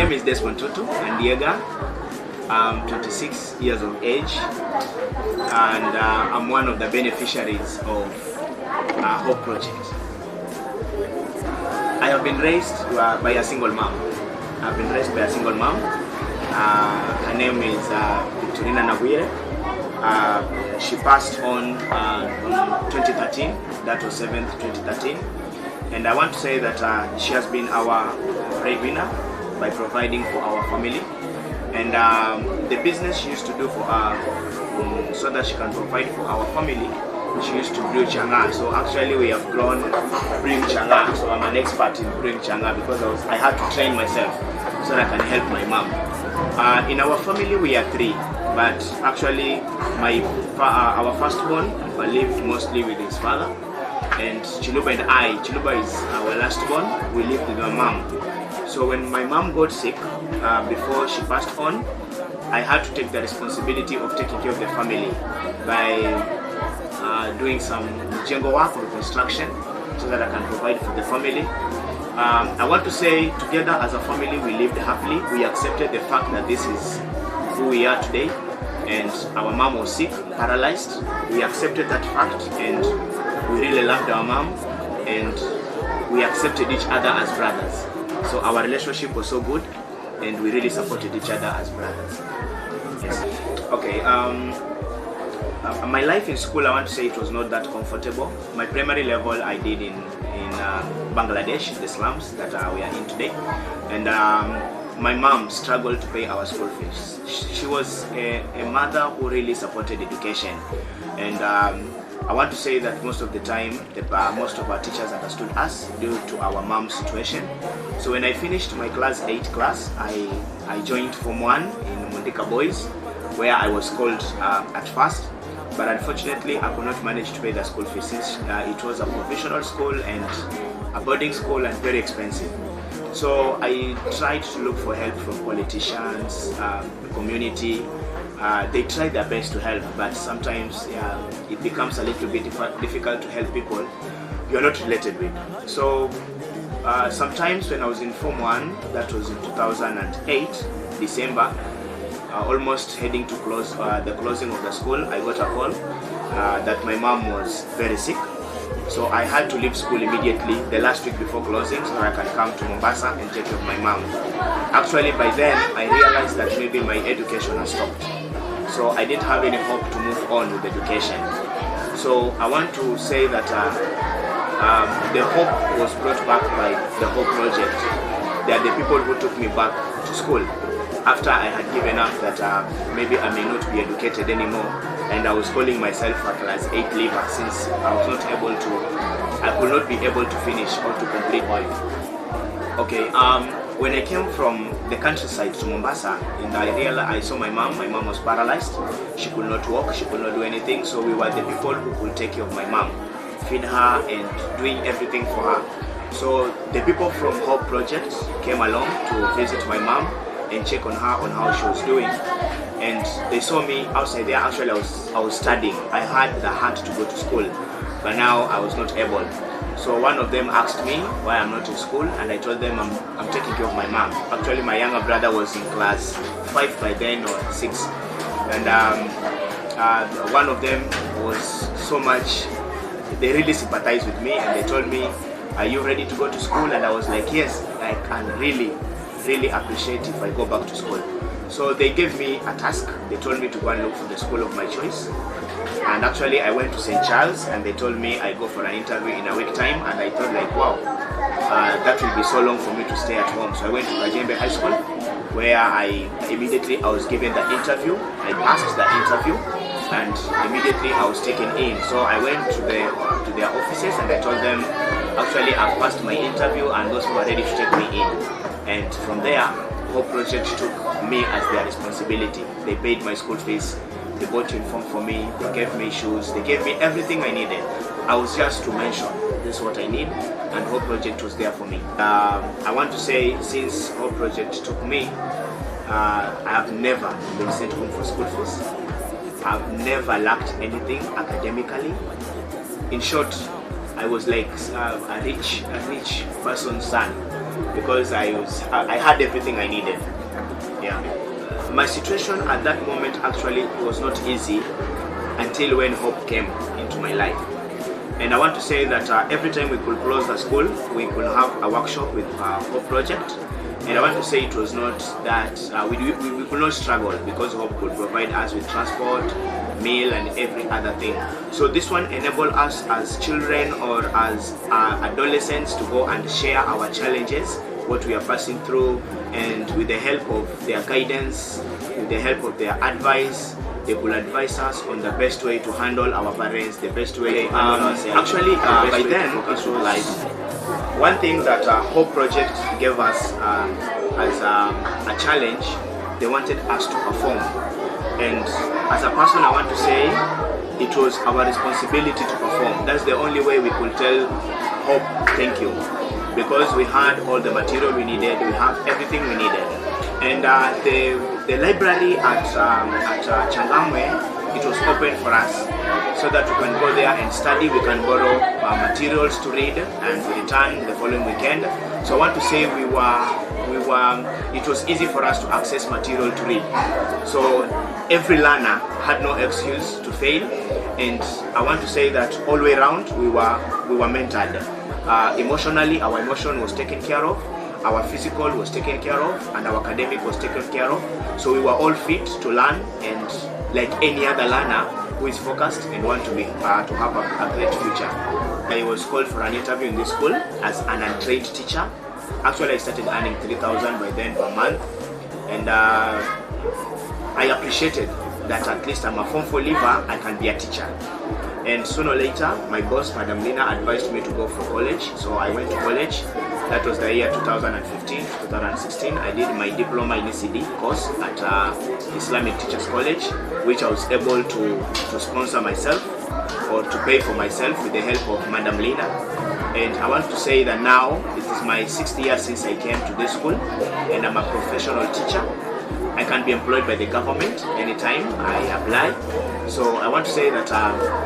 name is Desmond Tutu and Diega. I'm 26 years of age, and I'm one of the beneficiaries of H.O.P.E project. I have been raised by a single mom. I've been raised by a single mom. Her name is Victorina Nagwire. She passed on 2013. That was 7th 2013. And I want to say that she has been our breadwinner by providing for our family. And the business she used to do for her, so that she can provide for our family, she used to brew changa. So actually we have grown brewing changa. So I'm an expert in brewing changa because I had to train myself so that I can help my mom. In our family we are 3, but actually our firstborn lived mostly with his father, and Chiluba and I, Chiluba is our lastborn, we lived with my mom. So when my mom got sick, before she passed on, I had to take the responsibility of taking care of the family by doing some jungle work or construction so that I can provide for the family. I want to say, together as a family, we lived happily. We accepted the fact that this is who we are today, and our mom was sick, paralyzed. We accepted that fact, and we really loved our mom, and we accepted each other as brothers. So our relationship was so good, and we really supported each other as brothers. Yes. Okay. My life in school, I want to say it was not that comfortable. My primary level I did in Bangladesh, the slums that we are in today, and my mom struggled to pay our school fees. She was a mother who really supported education, and I want to say that most of the time, most of our teachers understood us due to our mom's situation. So when I finished my class 8 class, I joined Form 1 in Mondika Boys, where I was called at first. But unfortunately, I could not manage to pay the school fees since it was a professional school and a boarding school and very expensive. So I tried to look for help from politicians, the community. They try their best to help, but sometimes it becomes a little bit difficult to help people you're not related with. So sometimes when I was in Form 1, that was in 2008, December, almost heading to close the closing of the school, I got a call that my mom was very sick. So I had to leave school immediately the last week before closing so that I can come to Mombasa and take care of my mom. Actually, by then I realized that maybe my education has stopped. So I didn't have any hope to move on with education. So I want to say that the hope was brought back by the H.O.P.E project. They are the people who took me back to school after I had given up that maybe I may not be educated anymore, and I was calling myself a class 8 leaver since I could not be able to finish or to complete life. Okay, when I came from the countryside to Mombasa, and I saw my mom was paralyzed. She could not walk, she could not do anything, so we were the people who could take care of my mom, feed her and doing everything for her. So the people from H.O.P.E project came along to visit my mom and check on her on how she was doing, and they saw me outside there. Actually, I was studying. I had the heart to go to school, but now I was not able. So one of them asked me why I'm not in school, and I told them I'm taking care of my mom. Actually, my younger brother was in class 5 by then or 6, and one of them was so much, they really sympathized with me, and they told me, are you ready to go to school? And I was like, yes, I can really appreciate if I go back to school. So they gave me a task. They told me to go and look for the school of my choice, and actually I went to St. Charles, and they told me I go for an interview in a week time, and I thought like, wow, that will be so long for me to stay at home. So I went to Kajembe High School, where I was given the interview. I passed the interview, and immediately I was taken in. So I went to their offices, and I told them, actually I've passed my interview and those who are ready to take me in. And from there, H.O.P.E project took me as their responsibility. They paid my school fees, they bought uniform for me, they gave me shoes, they gave me everything I needed. I was just to mention, this is what I need, and H.O.P.E project was there for me. I want to say, since H.O.P.E project took me, I have never been sent home for school fees. I've never lacked anything academically. In short, I was like a rich person's son. because I had everything I needed. Yeah. My situation at that moment actually was not easy until when Hope came into my life. And I want to say that every time we could close the school, we could have a workshop with Hope project. And I want to say it was not that we could not struggle, because Hope could provide us with transport, meal, and every other thing. So this one enabled us as children or as adolescents to go and share our challenges, what we are passing through, and with the help of their guidance, with the help of their advice, they could advise us on the best way to handle our parents, the best way to handle ourselves. Actually, by then, it was like one thing that Hope Project gave us as a challenge. They wanted us to perform, and as a person, I want to say it was our responsibility to perform. That's the only way we could tell Hope thank you, because we had all the material we needed, we have everything we needed. And the library at Changamwe, it was open for us, so that we can go there and study. We can borrow materials to read, and we return the following weekend. So I want to say it was easy for us to access material to read. So every learner had no excuse to fail, and I want to say that all the way around we were mentored. Emotionally, our emotion was taken care of, our physical was taken care of, and our academic was taken care of. So we were all fit to learn, and like any other learner who is focused and want to have a great future. I was called for an interview in this school as an untrained teacher. Actually, I started earning 3,000 by then per month, and I appreciated that at least I'm a Form 4 leaver, I can be a teacher. And sooner or later, my boss, Madam Lina, advised me to go for college. So I went to college. That was the year 2015, 2016. I did my diploma in ECD course at Islamic Teachers College, which I was able to sponsor myself, or to pay for myself with the help of Madam Lina. And I want to say that now it is my 6th year since I came to this school, and I'm a professional teacher. I can be employed by the government anytime I apply. So I want to say that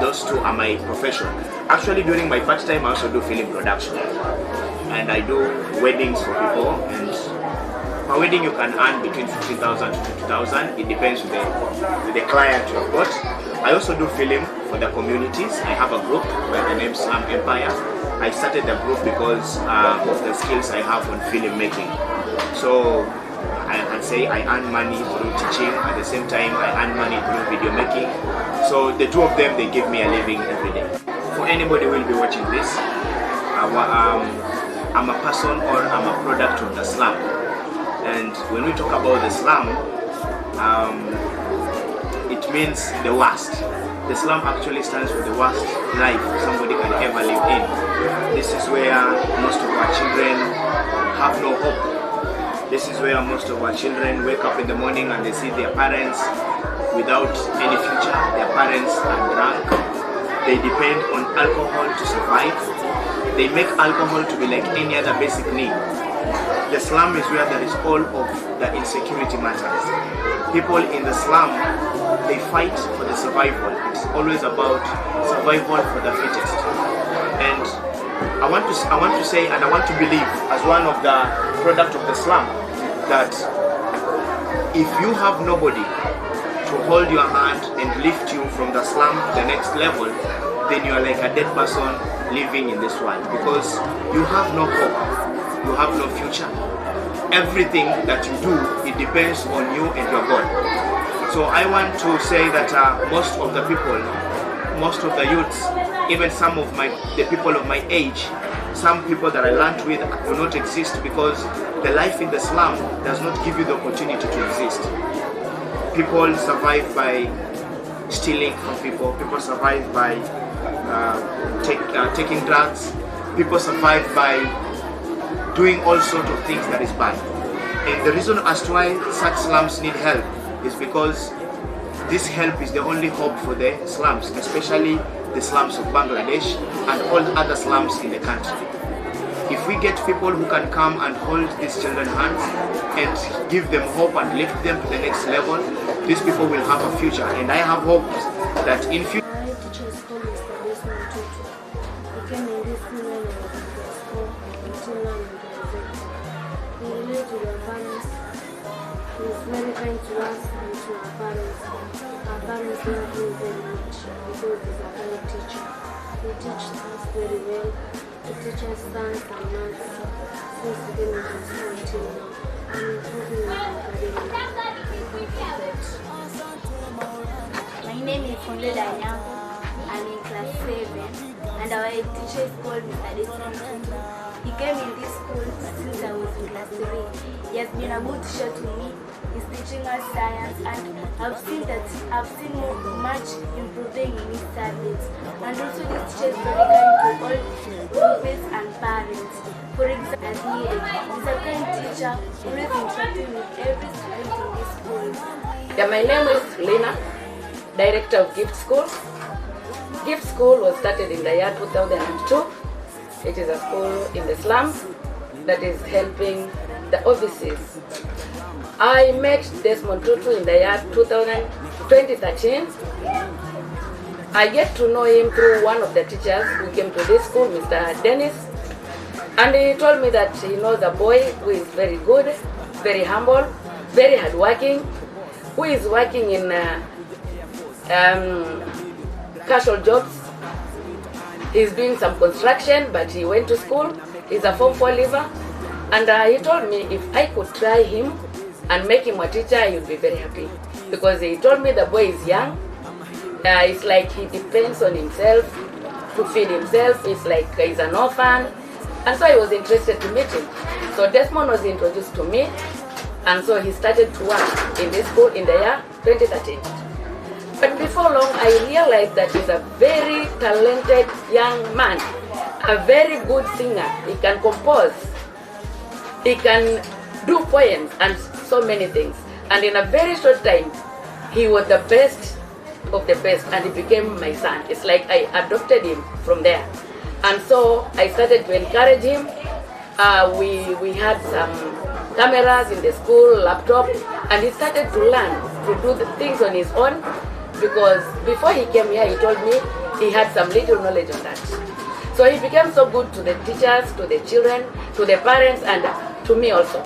those two are my profession. Actually, during my part time, I also do film production, and I do weddings for people. And per wedding, you can earn between 15,000 to 50,000. It depends with the client you have got. I also do film for the communities. I have a group by the name Slum Empire. I started the group because of the skills I have on filmmaking. So I can say I earn money through teaching, at the same time I earn money through video making. So the two of them, they give me a living every day. For anybody who will be watching this, I'm a person, or I'm a product of the slum. And when we talk about the slum, it means the worst. The slum actually stands for the worst life somebody can ever live in. This is where most of our children have no hope. This is where most of our children wake up in the morning and they see their parents without any future. Their parents are drunk. They depend on alcohol to survive. They make alcohol to be like any other basic need. The slum is where there is all of the insecurity matters. People in the slum, they fight for the survival. It's always about survival for the fittest. And I want to say, and I want to believe, as one of the product of the slum, that if you have nobody to hold your hand and lift you from the slum to the next level, then you are like a dead person living in this world, because you have no hope, you have no future. Everything that you do, it depends on you and your God. So I want to say that most of the people, most of the youths, even some of the people of my age, some people that I learned with do not exist, because the life in the slum does not give you the opportunity to exist. People survive by stealing from people. People survive by taking drugs. People survive by doing all sorts of things that is bad. And the reason as to why such slums need help is because this help is the only hope for the slums, especially the slums of Bangladesh and all the other slums in the country. If we get people who can come and hold these children's hands and give them hope and lift them to the next level, these people will have a future. And I have hope that in future. My teacher's called Mr. Desmond Tutu. He came in this school when I was in class 4 until now in class protector. He relates to our parents. He is very kind to us and to our parents. Our parents love him very much because he's a great teacher. He teaches us very well. He teaches science and maths since we came into school till now. And he's working with academic. My name is Funde Danyango. I'm in class 7 and our head teacher is called Mr. Desmond Tutu. He came in this school since I was in class 3. He has been a good teacher to me. He's teaching us science and I've seen much improving in his subjects. And also this teacher is very kind to all pupils and parents. For example, he's a kind teacher who is interacting with every student in this school. Yeah, my name is Lena, Director of Gift School. Gift School was started in the year 2002. It is a school in the slums that is helping the overseas. I met Desmond Tutu in the year 2013. I get to know him through one of the teachers who came to this school, Mr. Dennis. And he told me that he knows a boy who is very good, very humble, very hardworking, who is working in casual jobs. He's doing some construction, but he went to school. He's a Form 4 leaver. And he told me if I could try him and make him a teacher, he would be very happy. Because he told me the boy is young. It's like he depends on himself to feed himself. It's like he's an orphan. And so I was interested to meet him. So Desmond was introduced to me. And so he started to work in this school in the year 2013. But before long, I realized that he's a very talented young man, a very good singer. He can compose, he can do poems and so many things. And in a very short time, he was the best of the best and he became my son. It's like I adopted him from there. And so I started to encourage him. We had some cameras in the school, laptop, and he started to learn to do the things on his own. Because before he came here, he told me he had some little knowledge on that. So he became so good to the teachers, to the children, to the parents, and to me also.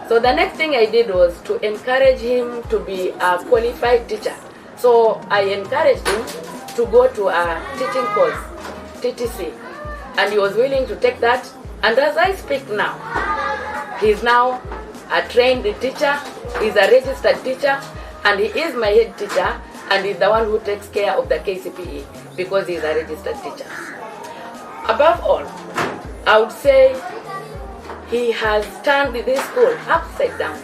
So the next thing I did was to encourage him to be a qualified teacher. So I encouraged him to go to a teaching course, TTC. And he was willing to take that. And as I speak now, he's now a trained teacher, he's a registered teacher, and he is my head teacher. And he's the one who takes care of the H.O.P.E because he's a registered teacher. Above all, I would say he has turned this school upside down.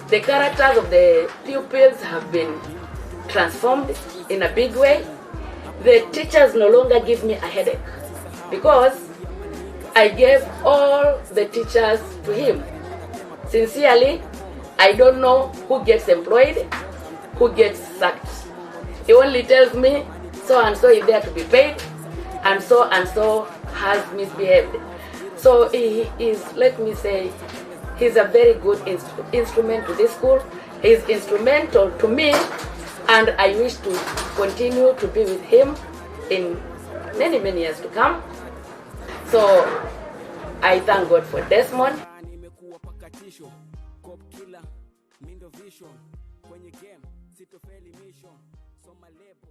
The characters of the pupils have been transformed in a big way. The teachers no longer give me a headache because I gave all the teachers to him. Sincerely, I don't know who gets employed, who gets sacked. He only tells me so and so is there to be paid and so has misbehaved. So he is, let me say, he's a very good instrument to this school. He's instrumental to me and I wish to continue to be with him in many, many years to come. So I thank God for Desmond. Kwenye game sitofeli mission soma lebo